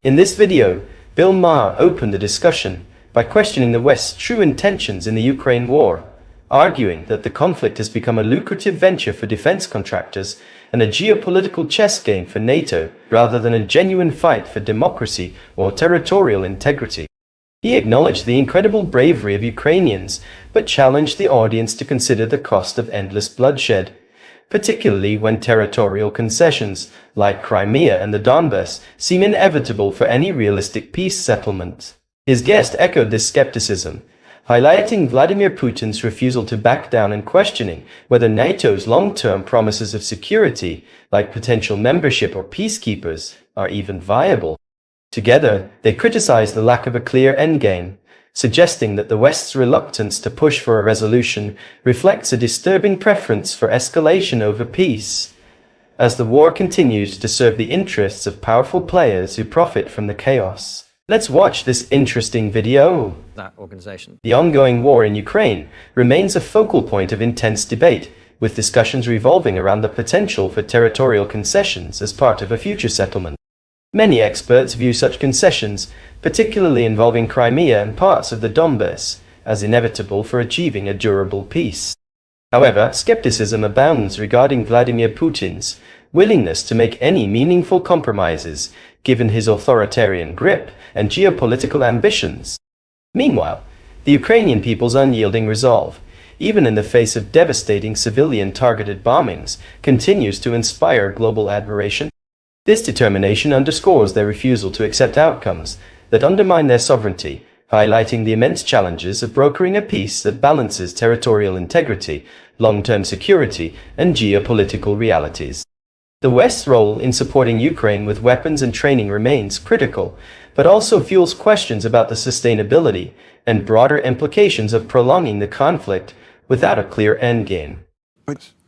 In this video, Bill Maher opened the discussion by questioning the West's true intentions in the Ukraine war, arguing that the conflict has become a lucrative venture for defense contractors and a geopolitical chess game for NATO rather than a genuine fight for democracy or territorial integrity. He acknowledged the incredible bravery of Ukrainians, but challenged the audience to consider the cost of endless bloodshed, particularly when territorial concessions, like Crimea and the Donbas, seem inevitable for any realistic peace settlement. His guest echoed this skepticism, highlighting Vladimir Putin's refusal to back down and questioning whether NATO's long-term promises of security, like potential membership or peacekeepers, are even viable. Together, they criticized the lack of a clear endgame, suggesting that the West's reluctance to push for a resolution reflects a disturbing preference for escalation over peace, as the war continues to serve the interests of powerful players who profit from the chaos. Let's watch this interesting video. The ongoing war in Ukraine remains a focal point of intense debate, with discussions revolving around the potential for territorial concessions as part of a future settlement. Many experts view such concessions, particularly involving Crimea and parts of the Donbas, as inevitable for achieving a durable peace. However, skepticism abounds regarding Vladimir Putin's willingness to make any meaningful compromises, given his authoritarian grip and geopolitical ambitions. Meanwhile, the Ukrainian people's unyielding resolve, even in the face of devastating civilian-targeted bombings, continues to inspire global admiration. This determination underscores their refusal to accept outcomes that undermine their sovereignty, highlighting the immense challenges of brokering a peace that balances territorial integrity, long-term security, and geopolitical realities. The West's role in supporting Ukraine with weapons and training remains critical, but also fuels questions about the sustainability and broader implications of prolonging the conflict without a clear endgame.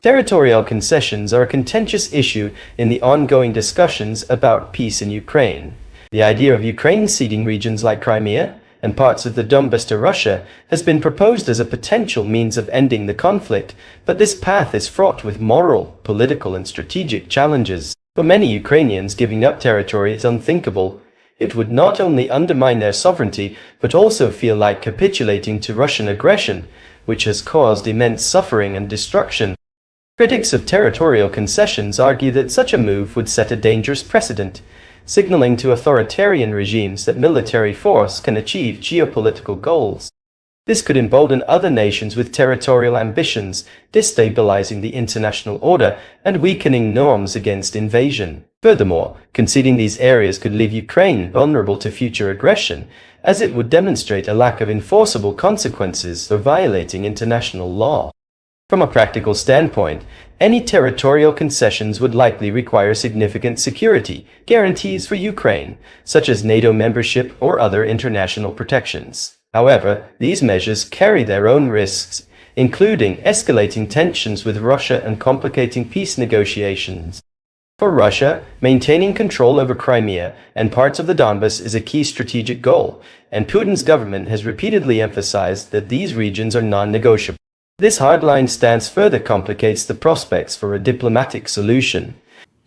Territorial concessions are a contentious issue in the ongoing discussions about peace in Ukraine. The idea of Ukraine ceding regions like Crimea and parts of the Donbas to Russia has been proposed as a potential means of ending the conflict, but this path is fraught with moral, political, and strategic challenges. For many Ukrainians, giving up territory is unthinkable. It would not only undermine their sovereignty, but also feel like capitulating to Russian aggression, which has caused immense suffering and destruction. Critics of territorial concessions argue that such a move would set a dangerous precedent, signaling to authoritarian regimes that military force can achieve geopolitical goals. This could embolden other nations with territorial ambitions, destabilizing the international order and weakening norms against invasion. Furthermore, conceding these areas could leave Ukraine vulnerable to future aggression, as it would demonstrate a lack of enforceable consequences for violating international law. From a practical standpoint, any territorial concessions would likely require significant security guarantees for Ukraine, such as NATO membership or other international protections. However, these measures carry their own risks, including escalating tensions with Russia and complicating peace negotiations. For Russia, maintaining control over Crimea and parts of the Donbas is a key strategic goal, and Putin's government has repeatedly emphasized that these regions are non-negotiable. This hardline stance further complicates the prospects for a diplomatic solution.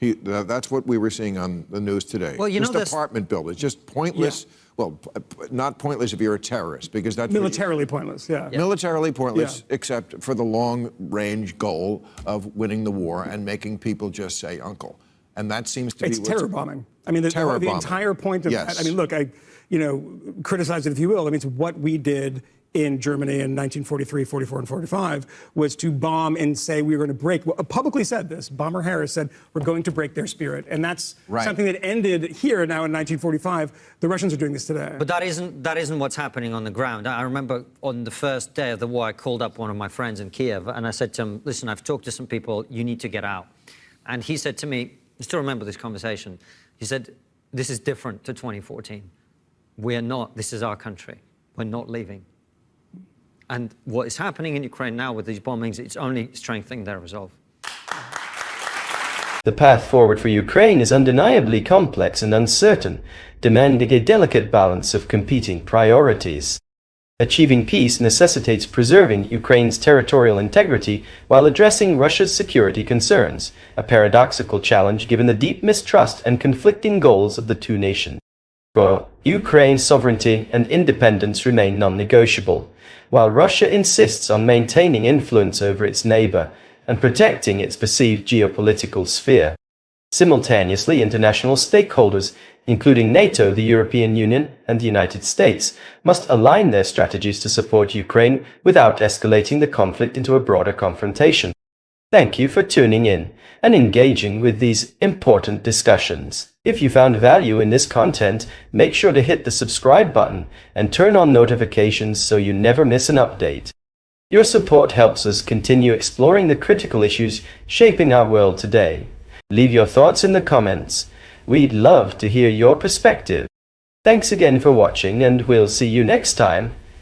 That's what we were seeing on the news today. Well, this apartment building, just pointless. Yeah. Well, not pointless if you're a terrorist, because that's militarily pointless. Yeah, militarily pointless, except for the long-range goal of winning the war and making people just say "uncle," and that seems to be terror bombing. I mean, the entire point of I mean, look, criticize it if you will. I mean, it's what we did in Germany in 1943, 44, and 45 was to bomb and say we were going to break. Publicly said this. Maher Harris said we're going to break their spirit, and that's something that ended here now in 1945. The Russians are doing this today. But that isn't what's happening on the ground. I remember on the first day of the war, I called up one of my friends in Kiev, and I said to him, "Listen, I've talked to some people. You need to get out." And he said to me, I still remember this conversation. He said, "This is different to 2014. We are not. This is our country. We're not leaving." And what is happening in Ukraine now with these bombings, it's only strengthening their resolve. The path forward for Ukraine is undeniably complex and uncertain, demanding a delicate balance of competing priorities. Achieving peace necessitates preserving Ukraine's territorial integrity while addressing Russia's security concerns, a paradoxical challenge given the deep mistrust and conflicting goals of the two nations. For Ukraine's sovereignty and independence remain non-negotiable, while Russia insists on maintaining influence over its neighbor and protecting its perceived geopolitical sphere. Simultaneously, international stakeholders, including NATO, the European Union, and the United States, must align their strategies to support Ukraine without escalating the conflict into a broader confrontation. Thank you for tuning in and engaging with these important discussions. If you found value in this content, make sure to hit the subscribe button and turn on notifications so you never miss an update. Your support helps us continue exploring the critical issues shaping our world today. Leave your thoughts in the comments. We'd love to hear your perspective. Thanks again for watching, and we'll see you next time.